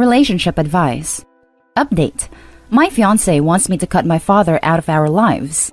Relationship advice. Update. My fiance wants me to cut my father out of our lives.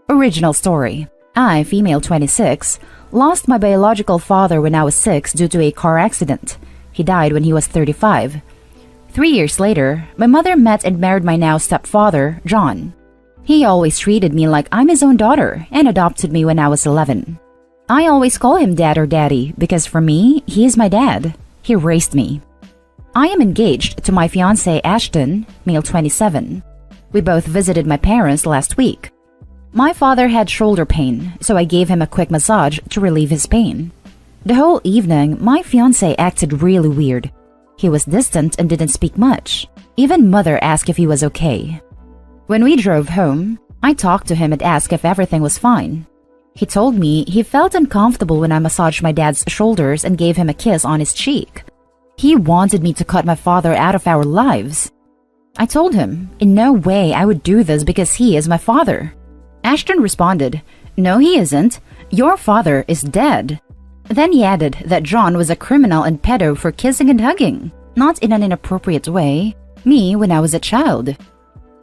Original story. I, female 26, lost my biological father when I was 6 due to a car accident. He died when he was 35. 3 years later, my mother met and married my now stepfather, John. He always treated me like I'm his own daughter and adopted me when I was 11. I always call him dad or daddy because for me, he is my dad. He raised me. I am engaged to my fiancé Ashton, male 27. We both visited my parents last week. My father had shoulder pain, so I gave him a quick massage to relieve his pain. The whole evening, my fiancé acted really weird. He was distant and didn't speak much. Even mother asked if he was okay. When we drove home, I talked to him and asked if everything was fine. He told me he felt uncomfortable when I massaged my dad's shoulders and gave him a kiss on his cheek. He wanted me to cut my father out of our lives. I told him, in no way I would do this because he is my father. Ashton responded, "No, he isn't. Your father is dead." Then he added that John was a criminal and pedo for kissing and hugging, not in an inappropriate way, me when I was a child.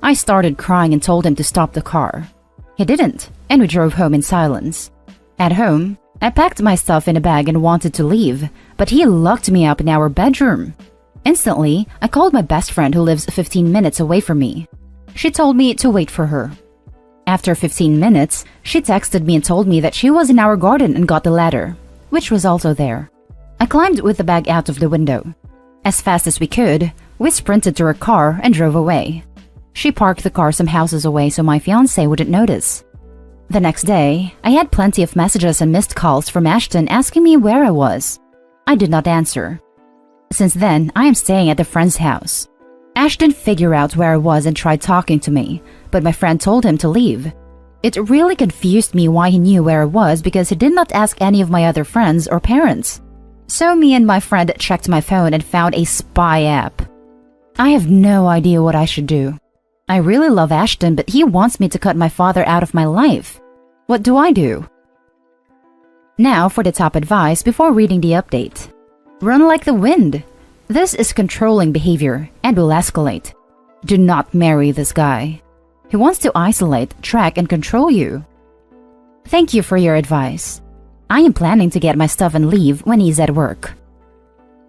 I started crying and told him to stop the car. He didn't, and we drove home in silence. At home, I packed my stuff in a bag and wanted to leave, but he locked me up in our bedroom. Instantly, I called my best friend who lives 15 minutes away from me. She told me to wait for her. After 15 minutes, she texted me and told me that she was in our garden and got the ladder, which was also there. I climbed with the bag out of the window. As fast as we could, we sprinted to her car and drove away. She parked the car some houses away so my fiancé wouldn't notice. The next day, I had plenty of messages and missed calls from Ashton asking me where I was. I did not answer. Since then, I am staying at a friend's house. Ashton figured out where I was and tried talking to me, but my friend told him to leave. It really confused me why he knew where I was because he did not ask any of my other friends or parents. So me and my friend checked my phone and found a spy app. I have no idea what I should do. I really love Ashton, but he wants me to cut my father out of my life. What do I do? Now for the top advice before reading the update. Run like the wind. This is controlling behavior and will escalate. Do not marry this guy. He wants to isolate, track, and control you. Thank you for your advice. I am planning to get my stuff and leave when he's at work.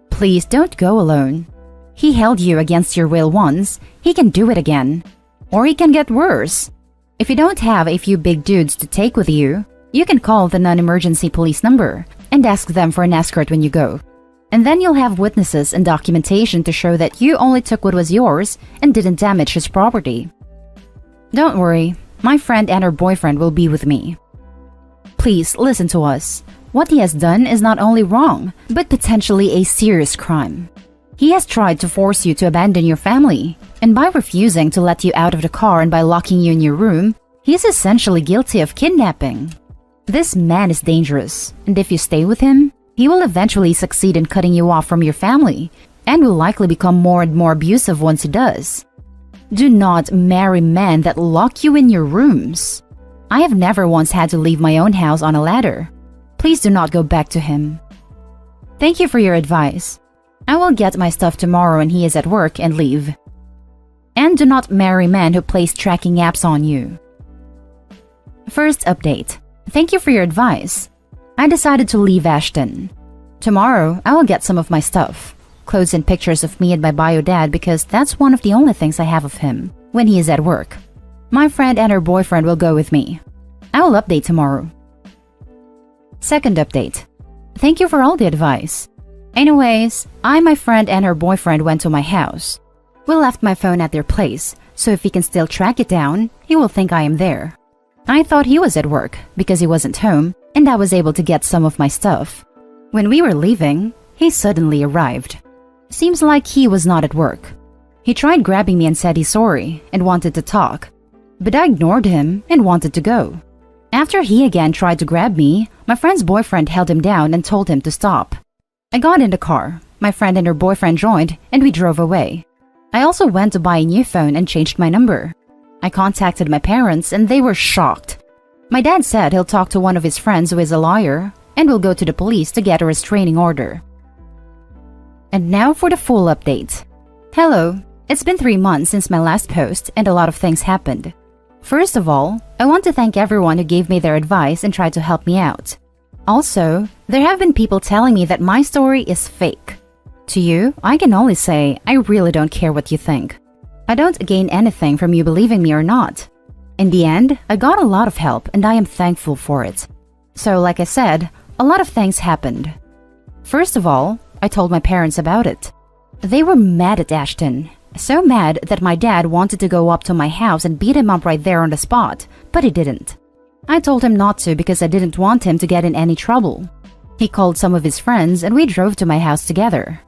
Please don't go alone. He held you against your will once, he can do it again. Or he can get worse. If you don't have a few big dudes to take with you, you can call the non-emergency police number and ask them for an escort when you go. And then you'll have witnesses and documentation to show that you only took what was yours and didn't damage his property. Don't worry, my friend and her boyfriend will be with me. Please listen to us. What he has done is not only wrong, but potentially a serious crime. He has tried to force you to abandon your family, and by refusing to let you out of the car and by locking you in your room, he is essentially guilty of kidnapping. This man is dangerous, and if you stay with him, he will eventually succeed in cutting you off from your family, and will likely become more and more abusive once he does. Do not marry men that lock you in your rooms. I have never once had to leave my own house on a ladder. Please do not go back to him. Thank you for your advice. I will get my stuff tomorrow when he is at work and leave. And do not marry men who place tracking apps on you. First update. Thank you for your advice. I decided to leave Ashton. Tomorrow, I will get some of my stuff. Clothes and pictures of me and my bio dad because that's one of the only things I have of him when he is at work. My friend and her boyfriend will go with me. I will update tomorrow. Second update. Thank you for all the advice. Anyways, my friend and her boyfriend went to my house. We left my phone at their place, so if he can still track it down, he will think I am there. I thought he was at work because he wasn't home, and I was able to get some of my stuff. When we were leaving, he suddenly arrived. Seems like he was not at work. He tried grabbing me and said he's sorry and wanted to talk, but I ignored him and wanted to go. After he again tried to grab me, my friend's boyfriend held him down and told him to stop. I got in the car, my friend and her boyfriend joined, and we drove away. I also went to buy a new phone and changed my number. I contacted my parents and they were shocked. My dad said he'll talk to one of his friends who is a lawyer and will go to the police to get a restraining order. And now for the full update. Hello, it's been 3 months since my last post and a lot of things happened. First of all, I want to thank everyone who gave me their advice and tried to help me out. Also, there have been people telling me that my story is fake. To you, I can only say I really don't care what you think. I don't gain anything from you believing me or not. In the end, I got a lot of help and I am thankful for it. So like I said, a lot of things happened. First of all, I told my parents about it. They were mad at Ashton. So mad that my dad wanted to go up to my house and beat him up right there on the spot, but he didn't. I told him not to because I didn't want him to get in any trouble. He called some of his friends and we drove to my house together.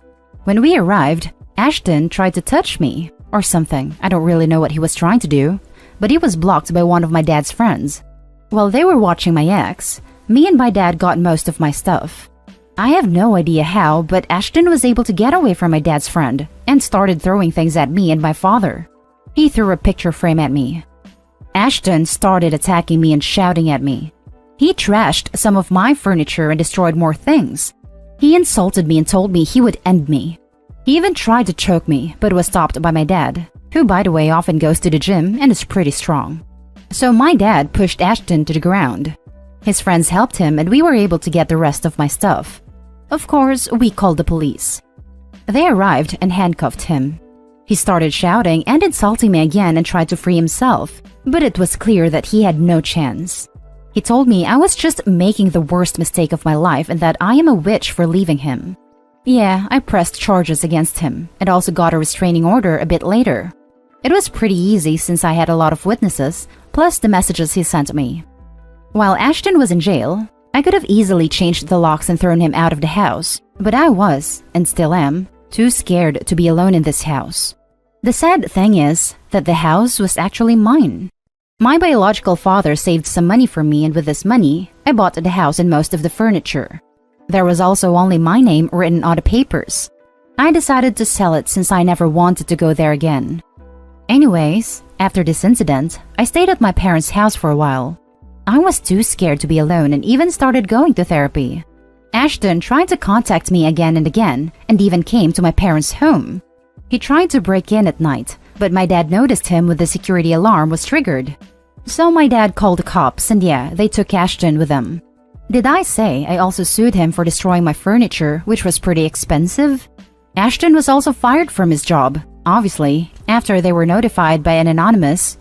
When we arrived, Ashton tried to touch me, or something. I don't really know what he was trying to do, but he was blocked by one of my dad's friends. While they were watching my ex, me and my dad got most of my stuff. I have no idea how, but Ashton was able to get away from my dad's friend and started throwing things at me and my father. He threw a picture frame at me. Ashton started attacking me and shouting at me. He trashed some of my furniture and destroyed more things. He insulted me and told me he would end me. He even tried to choke me, but was stopped by my dad, who by the way often goes to the gym and is pretty strong. So my dad pushed Ashton to the ground. His friends helped him and we were able to get the rest of my stuff. Of course, we called the police. They arrived and handcuffed him. He started shouting and insulting me again and tried to free himself, but it was clear that he had no chance. He told me I was just making the worst mistake of my life and that I am a witch for leaving him. Yeah, I pressed charges against him and also got a restraining order a bit later. It was pretty easy since I had a lot of witnesses, plus the messages he sent me. While Ashton was in jail, I could have easily changed the locks and thrown him out of the house, but I was, and still am, too scared to be alone in this house. The sad thing is that the house was actually mine. My biological father saved some money for me and with this money, I bought the house and most of the furniture. There was also only my name written on the papers. I decided to sell it since I never wanted to go there again. Anyways, after this incident, I stayed at my parents' house for a while. I was too scared to be alone and even started going to therapy. Ashton tried to contact me again and even came to my parents' home. He tried to break in at night, but my dad noticed him when the security alarm was triggered. So my dad called the cops and yeah, they took Ashton with them. Did I say I also sued him for destroying my furniture, which was pretty expensive? Ashton was also fired from his job, obviously, after they were notified by an anonymous,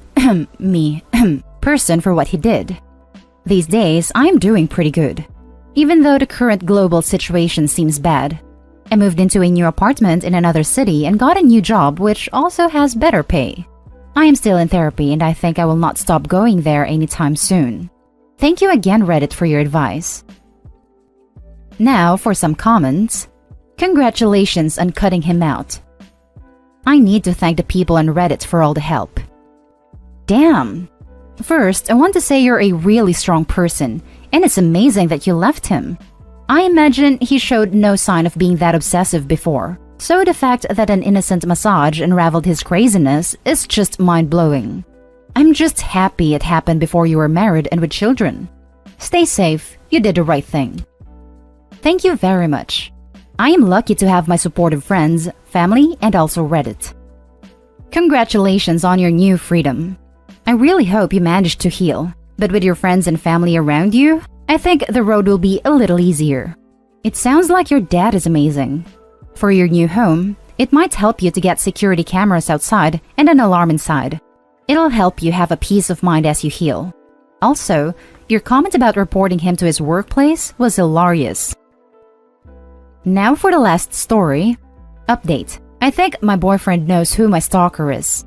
person for what he did. These days, I am doing pretty good, even though the current global situation seems bad. I moved into a new apartment in another city and got a new job which also has better pay. I am still in therapy and I think I will not stop going there anytime soon. Thank you again, Reddit, for your advice. Now for some comments. Congratulations on cutting him out. I need to thank the people on Reddit for all the help. Damn! First, I want to say you're a really strong person, and it's amazing that you left him. I imagine he showed no sign of being that obsessive before, so the fact that an innocent massage unraveled his craziness is just mind-blowing. I'm just happy it happened before you were married and with children. Stay safe, you did the right thing. Thank you very much. I am lucky to have my supportive friends, family, and also Reddit. Congratulations on your new freedom. I really hope you managed to heal, but with your friends and family around you, I think the road will be a little easier. It sounds like your dad is amazing. For your new home, it might help you to get security cameras outside and an alarm inside. It'll help you have a peace of mind as you heal. Also, your comment about reporting him to his workplace was hilarious. Now for the last story. Update. I think my boyfriend knows who my stalker is.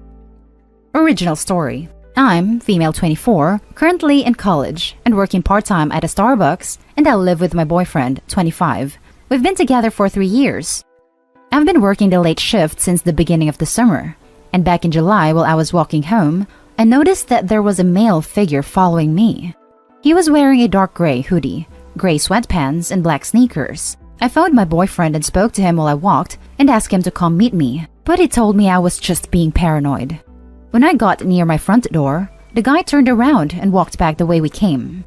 Original story. I'm female 24, currently in college and working part-time at a Starbucks, and I live with my boyfriend, 25. We've been together for 3 years. I've been working the late shift since the beginning of the summer, and back in July while I was walking home, I noticed that there was a male figure following me. He was wearing a dark gray hoodie, gray sweatpants, and black sneakers. I phoned my boyfriend and spoke to him while I walked and asked him to come meet me, but he told me I was just being paranoid. When I got near my front door, the guy turned around and walked back the way we came.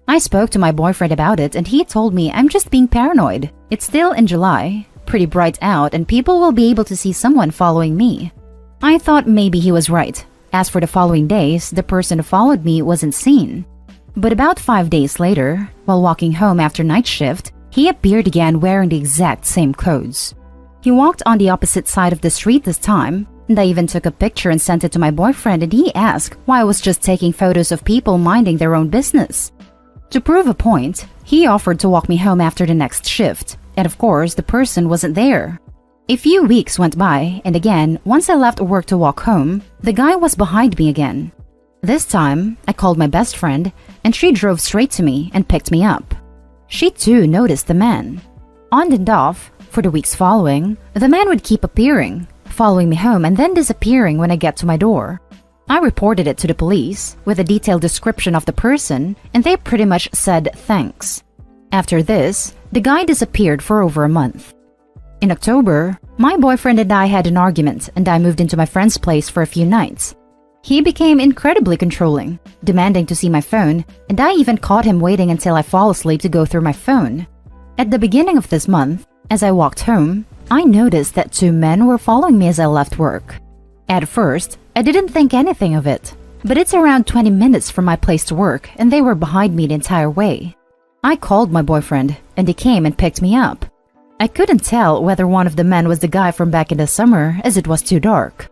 I spoke to my boyfriend about it and he told me I'm just being paranoid. It's still in July, pretty bright out and people will be able to see someone following me. I thought maybe he was right. As for the following days, the person who followed me wasn't seen. But about 5 days later, while walking home after night shift, he appeared again wearing the exact same clothes. He walked on the opposite side of the street this time, and I even took a picture and sent it to my boyfriend, and he asked why I was just taking photos of people minding their own business. To prove a point, he offered to walk me home after the next shift, and of course the person wasn't there. A few weeks went by, and again, once I left work to walk home, the guy was behind me again. This time, I called my best friend, and she drove straight to me and picked me up. She too noticed the man. On and off, for the weeks following, the man would keep appearing, following me home and then disappearing when I get to my door. I reported it to the police with a detailed description of the person, and they pretty much said thanks. After this, the guy disappeared for over a month. In October, my boyfriend and I had an argument, and I moved into my friend's place for a few nights. He became incredibly controlling, demanding to see my phone, and I even caught him waiting until I fall asleep to go through my phone. At the beginning of this month, as I walked home, I noticed that 2 men were following me as I left work. At first, I didn't think anything of it, but it's around 20 minutes from my place to work, and they were behind me the entire way. I called my boyfriend, and he came and picked me up. I couldn't tell whether one of the men was the guy from back in the summer, as it was too dark.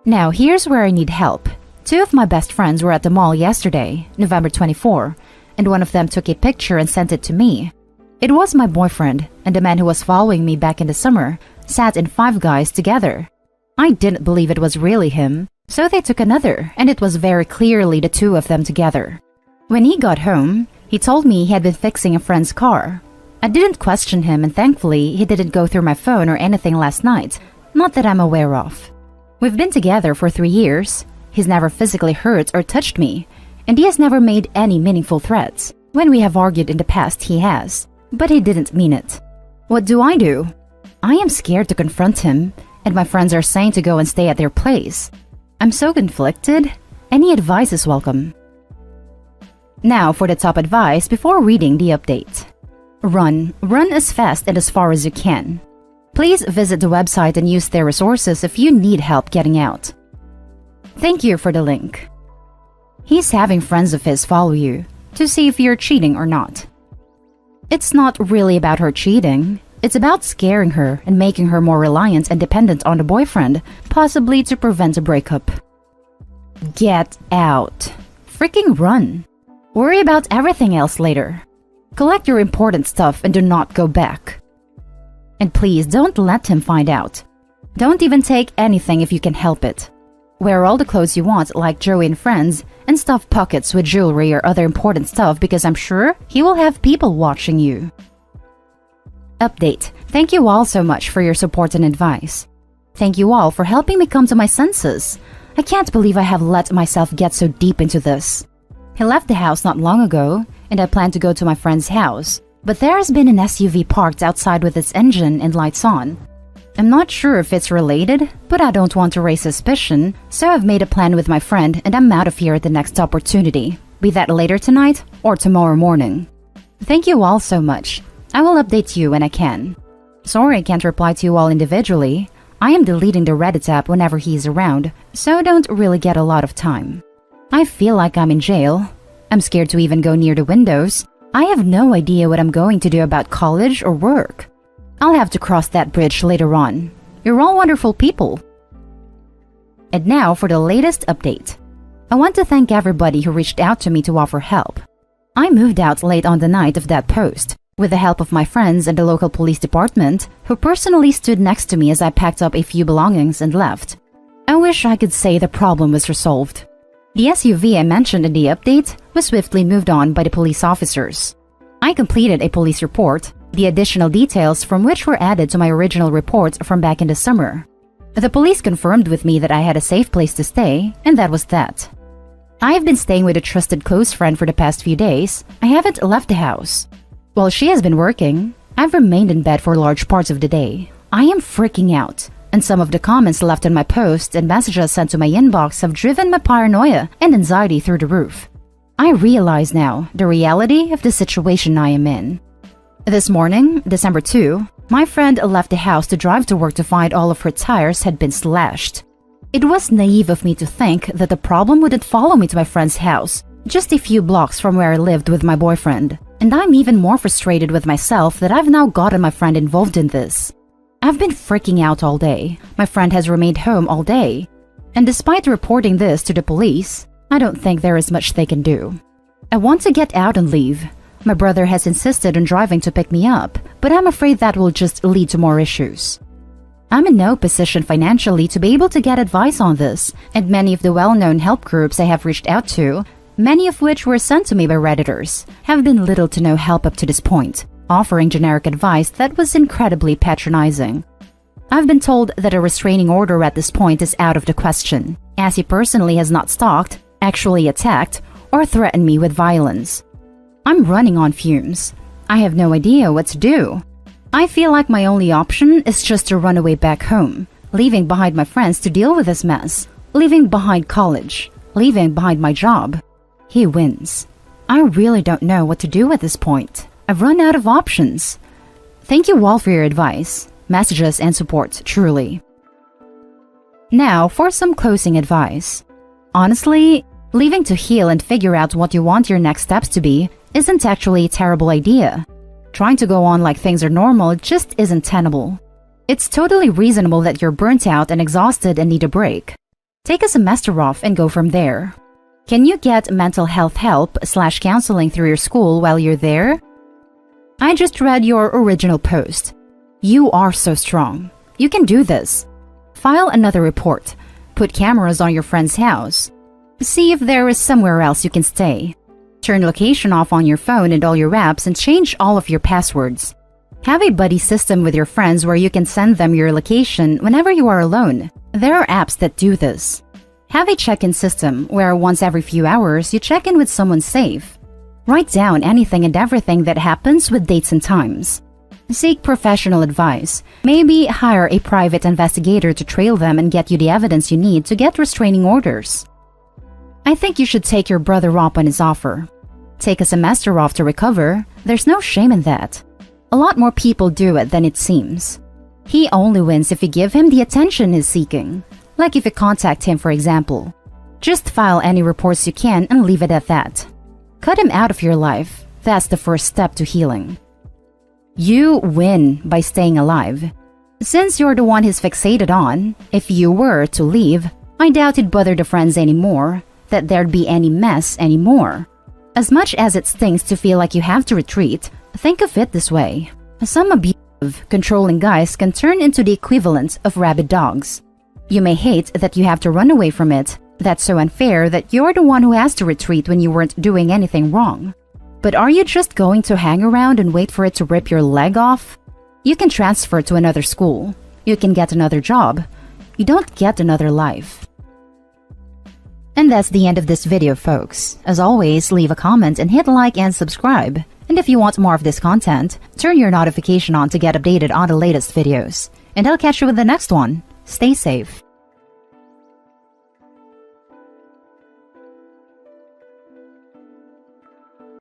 Now here's where I need help. 2 of my best friends were at the mall yesterday, November 24, and one of them took a picture and sent it to me. It was my boyfriend, and the man who was following me back in the summer sat in 5 guys together. I didn't believe it was really him, so they took another, and it was very clearly the 2 of them together. When he got home, he told me he had been fixing a friend's car. I didn't question him, and thankfully he didn't go through my phone or anything last night, not that I'm aware of. We've been together for 3 years. He's never physically hurt or touched me, and he has never made any meaningful threats. When we have argued in the past, he has, but he didn't mean it. What do? I am scared to confront him, and my friends are saying to go and stay at their place. I'm so conflicted. Any advice is welcome. Now for the top advice before reading the update. Run as fast and as far as you can. Please visit the website and use their resources if you need help getting out. Thank you for the link. He's having friends of his follow you to see if you're cheating or not. It's not really about her cheating. It's about scaring her and making her more reliant and dependent on the boyfriend, possibly to prevent a breakup. Get out. Freaking run. Worry about everything else later. Collect your important stuff and do not go back. And please don't let him find out. Don't even take anything if you can help it. Wear all the clothes you want like Joey and friends, and stuff pockets with jewelry or other important stuff because I'm sure he will have people watching you. Update. Thank you all so much for your support and advice. Thank you all for helping me come to my senses. I can't believe I have let myself get so deep into this. He left the house not long ago, and I plan to go to my friend's house, but there has been an SUV parked outside with its engine and lights on. I'm not sure if it's related, but I don't want to raise suspicion, so I've made a plan with my friend and I'm out of here at the next opportunity, be that later tonight or tomorrow morning. Thank you all so much. I will update you when I can. Sorry I can't reply to you all individually. I am deleting the Reddit app whenever he's around, so don't really get a lot of time. I feel like I'm in jail. I'm scared to even go near the windows. I have no idea what I'm going to do about college or work. I'll have to cross that bridge later on. You're all wonderful people. And now for the latest update. I want to thank everybody who reached out to me to offer help. I moved out late on the night of that post, with the help of my friends and the local police department, who personally stood next to me as I packed up a few belongings and left. I wish I could say the problem was resolved. The SUV I mentioned in the update was swiftly moved on by the police officers. I completed a police report, the additional details from which were added to my original report from back in the summer. The police confirmed with me that I had a safe place to stay, and that was that. I have been staying with a trusted close friend for the past few days. I haven't left the house. While she has been working, I've remained in bed for large parts of the day. I am freaking out, and some of the comments left in my posts and messages sent to my inbox have driven my paranoia and anxiety through the roof. I realize now the reality of the situation I am in. This morning, December 2, My friend left the house to drive to work to find all of her tires had been slashed. It was naive of me to think that the problem wouldn't follow me to my friend's house, just a few blocks from where I lived with my boyfriend. And I'm even more frustrated with myself that I've now gotten my friend involved in this. I've been freaking out all day. My friend has remained home all day. And despite reporting this to the police, I don't think there is much they can do. I want to get out and leave. My brother has insisted on driving to pick me up, but I'm afraid that will just lead to more issues. I'm in no position financially to be able to get advice on this, and many of the well-known help groups I have reached out to, many of which were sent to me by Redditors, have been little to no help up to this point, offering generic advice that was incredibly patronizing. I've been told that a restraining order at this point is out of the question, as he personally has not stalked, actually attacked, or threatened me with violence. I'm running on fumes. I have no idea what to do. I feel like my only option is just to run away back home, leaving behind my friends to deal with this mess, leaving behind college, leaving behind my job. He wins. I really don't know what to do at this point. I've run out of options. Thank you all for your advice, messages, and support, truly. Now for some closing advice. Honestly, leaving to heal and figure out what you want your next steps to be isn't actually a terrible idea. Trying to go on like things are normal just isn't tenable. It's totally reasonable that you're burnt out and exhausted and need a break. Take a semester off and go from there. Can you get mental health help/counseling through your school while you're there? I just read your original post. You are so strong. You can do this. File another report. Put cameras on your friend's house. See if there is somewhere else you can stay. Turn location off on your phone and all your apps and change all of your passwords. Have a buddy system with your friends where you can send them your location whenever you are alone. There are apps that do this. Have a check-in system where once every few hours you check in with someone safe. Write down anything and everything that happens with dates and times. Seek professional advice. Maybe hire a private investigator to trail them and get you the evidence you need to get restraining orders. I think you should take your brother up on his offer. Take a semester off to recover. There's no shame in that. A lot more people do it than it seems. He only wins if you give him the attention he's seeking. Like if you contact him, for example. Just file any reports you can and leave it at that. Cut him out of your life. That's the first step to healing. You win by staying alive. Since you're the one he's fixated on, if you were to leave, I doubt it'd bother the friends anymore, that there'd be any mess anymore. As much as it stings to feel like you have to retreat, think of it this way. Some abusive, controlling guys can turn into the equivalent of rabid dogs. You may hate that you have to run away from it. That's so unfair that you're the one who has to retreat when you weren't doing anything wrong. But are you just going to hang around and wait for it to rip your leg off? You can transfer to another school. You can get another job. You don't get another life. And that's the end of this video, folks. As always, leave a comment and hit like and subscribe. And if you want more of this content, turn your notification on to get updated on the latest videos. And I'll catch you with the next one. Stay safe.